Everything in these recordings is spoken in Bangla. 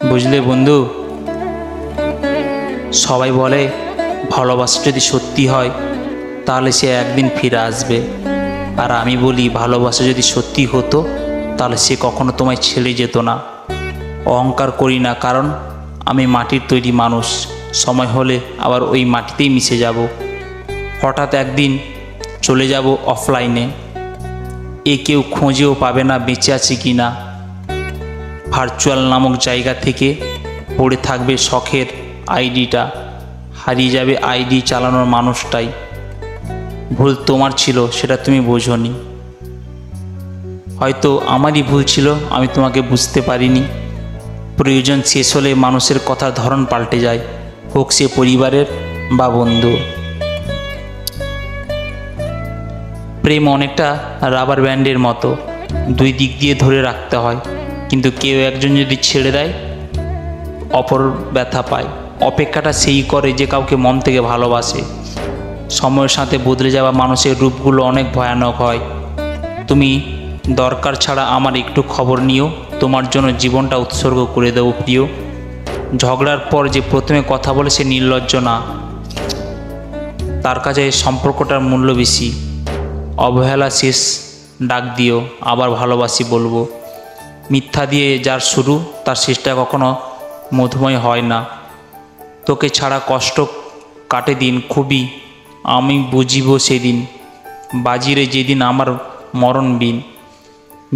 বুঝলে বন্ধু, সবাই বলে ভালোবাসা যদি সত্যি হয় তাহলে সে একদিন ফিরে আসবে। আর আমি বলি ভালোবাসা যদি সত্যি হতো তাহলে সে কখনো তোমায় ছেড়ে যেত না। অহংকার করি না, কারণ আমি মাটির তৈরি মানুষ। সময় হলে আবার ওই মাটিতেই মিশে যাব। হঠাৎ একদিন চলে যাব অফলাইনে, কেউ খোঁজেও পাবে না বেঁচে আছে কি না। ভার্চুয়াল নামক জায়গা থেকে পড়ে থাকবে শখের আইডিটা, হারিয়ে যাবে আইডি চালানোর মানুষটাই। ভুল তোমার ছিল, সেটা তুমি বোঝোনি। হয়তো আমারই ভুল ছিল, আমি তোমাকে বুঝতে পারিনি। প্রয়োজন শেষ হলে মানুষের কথার ধরন পাল্টে যায়, হোক সে পরিবারের বা বন্ধু। প্রেম অনেকটা রাবার ব্যান্ডের মতো, দুই দিক দিয়ে ধরে রাখতে হয়, কিন্তু কেউ একজন যদি ছেড়ে দেয় অপর ব্যথা পায়। অপেক্ষাটা সেই করে যে কাউকে মন থেকে ভালোবাসে। সময়ের সাথে বদলে যাওয়া মানুষের রূপগুলো অনেক ভয়ানক হয়। তুমি দরকার ছাড়া আমার একটু খবর নিও, তোমার জন্য জীবনটা উৎসর্গ করে দেবো প্রিয়। ঝগড়ার পর যে প্রথমে কথা বলে সে নির্লজ্জ না, তার কাছে সম্পর্কটার মূল্য বেশি। অবহেলা শেষ ডাক দিও, আবার ভালোবাসি বলবো। মিথ্যা দিয়ে যার শুরু তার শেষটা কখনো মধুময় হয় না। তোকে ছাড়া কষ্ট কাটে দিন খুবই, আমি বুঝিব সেদিন। বাজিরে যেদিন আমার মরণ বিন।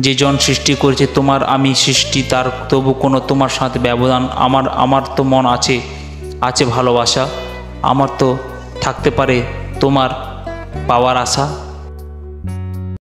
যে জন সৃষ্টি করেছে তোমার আমি সৃষ্টি তার, তবু কোনো তোমার সাথে ব্যবধান। আমার তো মন আছে, আছে ভালোবাসা। আমার তো থাকতে পারে তোমার পাওয়ার আশা।